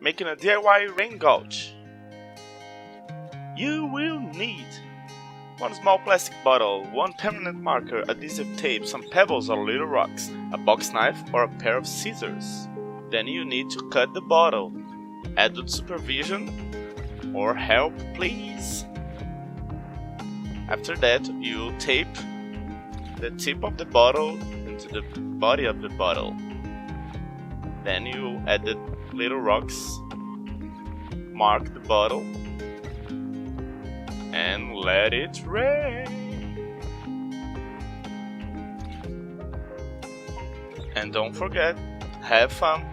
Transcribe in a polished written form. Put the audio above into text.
making a DIY rain gouge. You will need one small plastic bottle, one permanent marker, adhesive tape, some pebbles or little rocks, a box knife or a pair of scissors. Then you need to cut the bottle. Adult supervision or help, please. After that, you tape the tip of the bottle into the body of the bottle. Then you add the little rocks, mark the bottle, and let it rain. And don't forget, have fun.